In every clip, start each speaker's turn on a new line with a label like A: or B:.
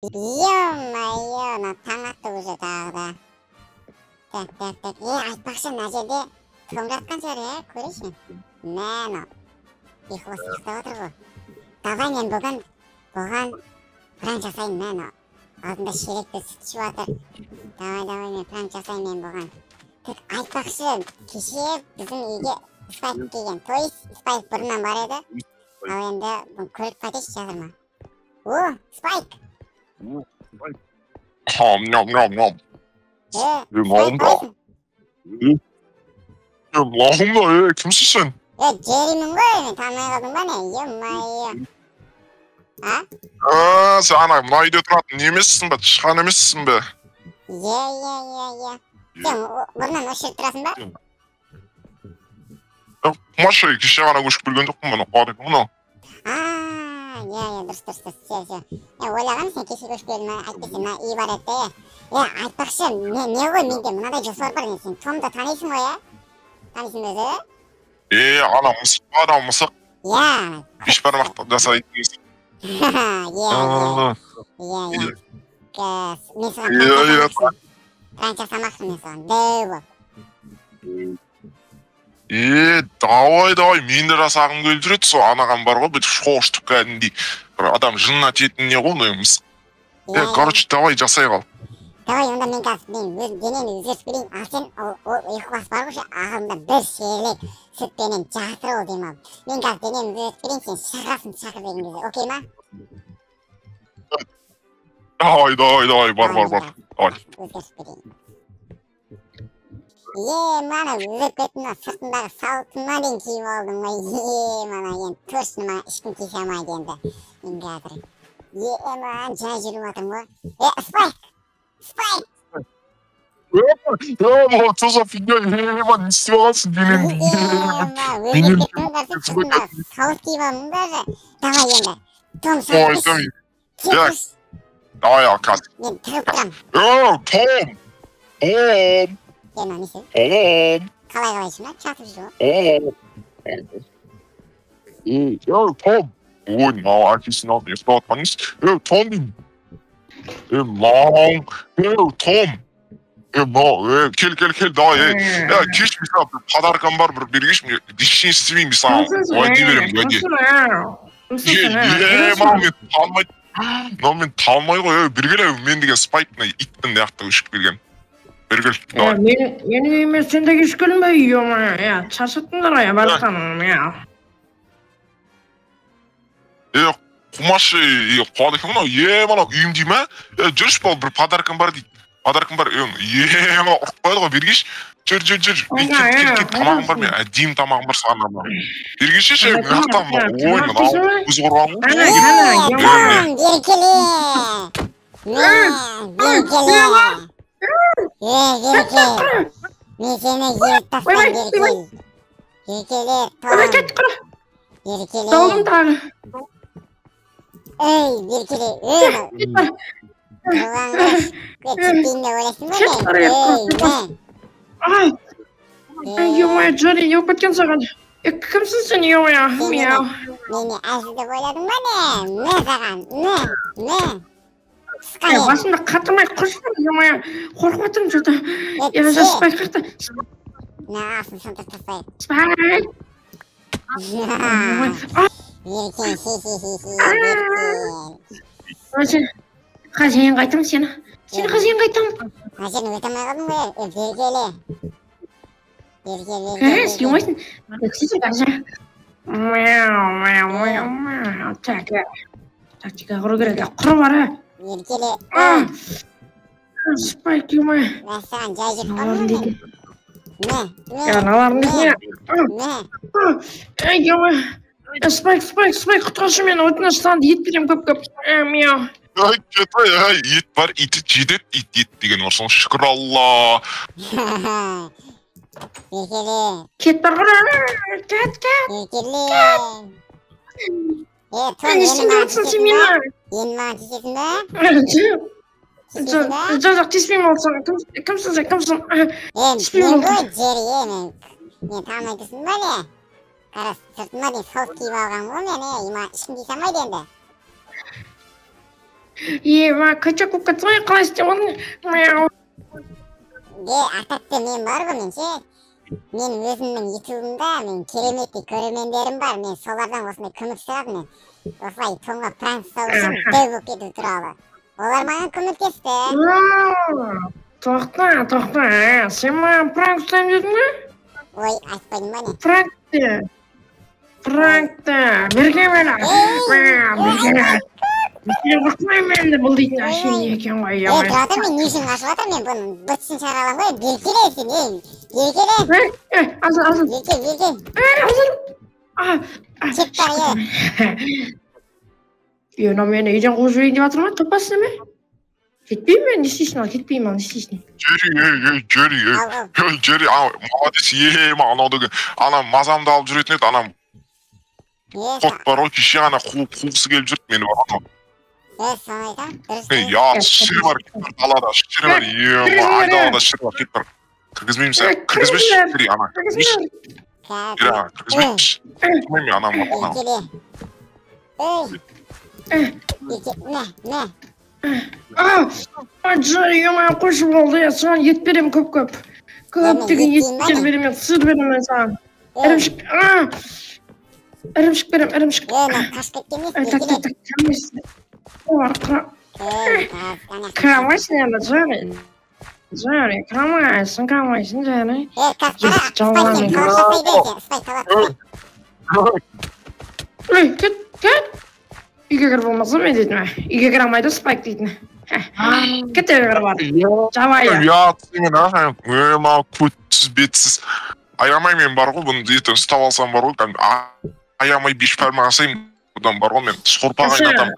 A: ё-моё, таң атты уже тағы да. Так. Айтпақшы, мына жерде соң жатқан шығар, көрейші. Мәні, ұйқылы сақтап отыр ғой. Давай мен бұған пранк жасайын, мәні. Алдында шелекті сүт ішіп жатыр. Давай мен пранк жасайын мен бұған. Тек айтпақшы, кеше біздің үйге Спайк келген. То есть Спайк бұрыннан бар еді. Ал енді бұл көріп қайтеш жатыр ма? О, Спайк!
B: Ням-ням-ням. Лағымда, кімсің сен?
A: Джеримін ғой, мен танымай қалдың ба не? Ё-майо. А?
B: Сен ана мына үйде тұратын немессің бе? Тышқан емессің бе?
A: Сен бұрыннан осы жерде тұрасың ба?
B: Құмашы, кеше ғана көшіп келген жоқпын мұны, қуадық мұны.
A: Дұрыс. Ойлағам сен кеше көшіп келдің ма? Әйтпесе мына үй бар еді. Айтпақшы, не ғой менде мынадай жоспар бар. Сен Томды танисың ғой, танисың ба өзі?
B: Ана мысық бар, мысық. Беш бармақты жасайтын.
A: Мен саған пранк жасамақпын мен саған. Дөу бол.
B: Давай, мен де жасағым келіп жүреді, сол анаған бар ғой, бүйтіп шоғыштып кәдімдей. Бір адам жынына тиетін не ғой, мысық. Короче, давай жасай қал.
A: Давай, онда мен қазір денені өзгеріп берейін. Ал сен ұйқылас бар ғой, ағылында бір шелек сүтпенен жатыр ол дейм ал. Мен қазір денені өзгеріп берейін, сен шақыр деген кезде, окей ма?
B: Давай, бар. Давай.
A: Өзгеріп берейін. Мана өзіп кеттің сыртындағы салтыма дейін киіп алдым ғой. Мана енді точно мана ешкім кисе алмайды енді. Мен қазір. Мана жай жүріп жатырмын ғой. Спайк!
B: Что за фигня? Не істеп алғансың денен.
A: Өзіп кеттің ғой, сыртындағы сауыт киіп алдым даже. Давай енді. Том, сауыт.
B: Давай, алқас.
A: Мен тұрып тұрам.
B: Том!
A: Несі? Қалай шына? Жатып жүр
B: ғой? Том! Ой, мынау әкесінің алдында ұйықтап жатқан емес. Том деймін. Том! Кел, давай. Кеш, мысалы, подаркам бар, бір бергеш, мен ештеңе істемеймін, мысалы. Уәде беремін, мен талмай ғой, бергелі, мен деген Спайк'на иттің деяқта өшіп келген. Бергел, давай.
C: Мен үйіме сен де кеш келін бе үйіме, шаршаттыңдар ғой, барқаным,
B: Құмашы, қуадық мұнау, мана үйім дей ма? Жүрш бол, бір подаркам бар дейді. Подаркам бар, мана ұрқпайды ғой, бергеш. Жүр. Кел, тамағым бар мен, әдейім тамағым бар саған бар. Бергеше ше, мынақтан, ой, мынау, өз қорған
A: Мен сені еріп тастан
C: Беркеле,
A: Беркеле, Кетпейінде ойлайсың ба мен?
C: Ё-моё, Джоли, не өкпеткен саған. Кімсің сен, ё-моё, мяу.
A: Мені әзілдеп ойладың ба не? Не саған,
C: Басымда қатырмай құршын, ё-моё, қорқып отырмын жүрді. Спайк қақта.
A: Не асын сонда тастайық.
C: Спайк!
A: Беркен.
C: Қазейін қайтам сені. Сені қазейін қайтам.
A: Сені өтемей қалдың ғой,
C: Беркеле. Сүймайсың. Өксізі қазір. Мяу. Тактика құру керек. Құры бар,
A: Беркеле.
C: Спайк, ё-моё.
A: Мен саған жай жүріп қалдым мен.
C: Наларым ё-моё. Спайк, құтқаршы мені, өтініш саған ет берем көп. Мяу.
B: Ет бар, иті жедет, ет деген орсын, шүкір Алла.
A: Беркеле.
C: Кет бар ғыра, кет.
A: Беркеле.
C: Не істейін жатсың сен мені?
A: Енді маған тисесің ба?
C: Жоқ, тиіспеймін ол саған. Кімсің сен?
A: Мен ғой жері, мен танымайтысың ба не? Қара сыртыма дейін соғып киіп алған ғой мен, ешкім дейсен байды енді.
C: Качок болып кетті ғой, қалай істеп оны?
A: Ататты мен бар ғой мен ше. Мен өзімнің ютубымда мен кереметтей көрермендерім бар. Мен солардан осындай көмек сұрап мен. Осылай тоңға пранк жасау үшін дөу болып кету туралы. Олар маған көмектесті.
C: Тоқта, сен маған пранк жасаймын дедің бе?
A: Ой, айтпайдың ба не?
C: Пранкты, берген мені. Мен қақмайм енді бұл дейтін әшейін екен ғой.
A: Тұратыр мен несін ашып жатыр мен бұның бұтсын шағалам ғой. Беркеле сен, беркеле.
C: Азыр.
A: Кет бар,
C: Ена мені үйден қуып жіберейін деп жатыр ма? Топасың неме? Кетпеймін мен, не істейсің ал? Кетпеймін ал, не істейсің?
B: Жері, молодец, анау ана мазамды алып жүретін еді, анам қорт бар ғой, кеше ана қуғысы келіп жүрді мені бар анау.
A: Соны айтам, дұрыс.
B: Я, шыр бар, далада шыр бар, айдалада шыр бар, кет бар. Кіргізбеймін сән, кіргізбеші, кірі, ана, кіргізбеші. Кіргізбеші, кірмеймін анам бар, анам.
C: Жай, емай қойшы болды, я саған ет берем көп. Көптеген еттер берем, сыр берем саған. Ірімшік берем.
A: Қаш кеткен
C: Крамайсың енді, Жары, крамайсың, Жары. Кет. Үйге кір болмаса мен дейтін ме? Үйге кір алмайды спайк дейтін. Кет үйге кір бар. Жабайы.
B: Ұят сенен, көтсіз бетсіз. Аямай мен бар ғой, бұны етін ұстап алсам бар ғой, аямай беш пәрмен асайым, бұдан бар ғой, мен сорпа қайнатам,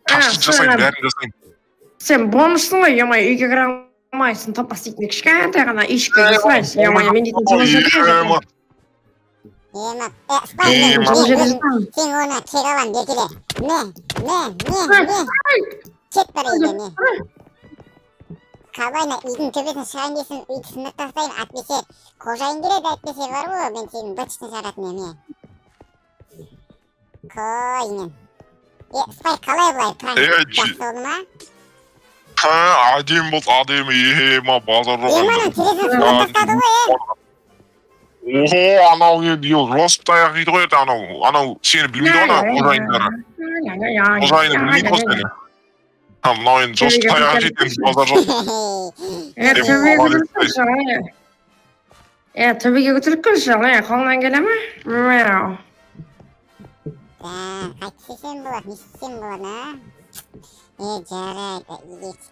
B: ташты жасайым, бәрін жасайым.
C: Сен бонусын ғой, емай үйге кір алмайсың, тапас дейтін кішкентай ғана ішке жасайсың, емай мен дейтін сен
A: Сен оны кек алам, беркеле. Кет бар үйге, не? Қалайна үйдің төбесін шығайын дейсің, үйді сындық тастайын, әтпесе қожайын келеді, әтпесе бар ғой, мен сенің бытшыны жаратын еме. Қой мен. Спай, қалай бұлай, пранк жақсы oldu ма?
B: Әдем болды, әдемі, базар жоқ.
A: Еманың телесін сындық тастады ғой,
B: Охо, анау жосып таяқ дейді ғой, анау сені білмейді ғой, қожайындары. Қожайыны білмейді ғой сені. Мынау енді жосып таяқ жейді, базар жоқ.
C: Төбеге көтеріп көрші, қолынан келе ме?
A: Қайтсесен болады, не істесен болады, жарайды,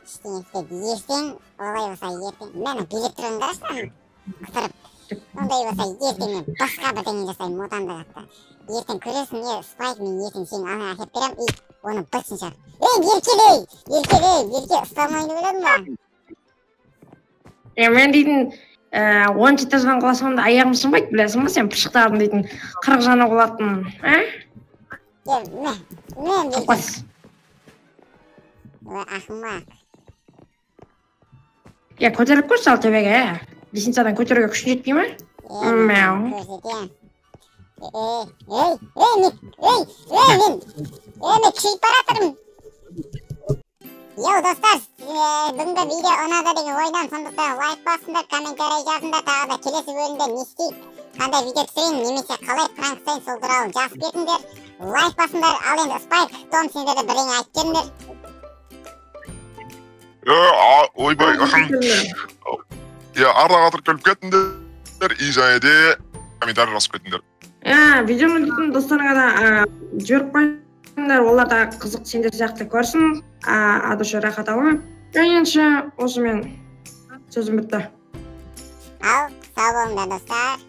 A: ештеңе істеп ертең, олай болса ертең. Мені билеп тұрын қараштан, құтырып. Ондай болса ертең мен басқа бірдеңе жасаймын, отанды қатты. Ертең көресің, спайк мен ертең сені ана әкеп берем, оны бытсын шар. Еркелей, ұстамайны білдің ба?
C: Мен дейтін, 10 этаждан құласамда аяғым сынбайды, білесің ба, сен пыршықтардың дейтін 40 жаны құлатын,
A: Мен
C: Топас.
A: Ақымақ.
C: Көтеріп көрші ал төбеге, лестницадан көтеруге күшін жетпей ме? Мәу.
A: Мен күшейіп баратырмын. Йоу, достар, бүгінгі видео ұнады деген ойдан, сондықтан лайк басыңдар, комментарий жазыңдар, тағы да келесі бөлімде не істейік, қандай видео түсірейін, немесе қалай пранк жасайын, сол туралы жазып кетіңдер. Лайк басыңдар, ал енді Спайк, Том, сендер де бірдеңе айтып келіңдер.
B: Ойбай, ардақ атыр көліп кетіңдер, и және де комментарий жазып кетіңдер.
C: Видеоны дейтін достарыңа да жіберіп қойыңдар, олар да қызық сендер сияқты көрсін, адушы рахат алып. Енді осымен сөзім бітті.
A: Ал, сау болыңдар достар.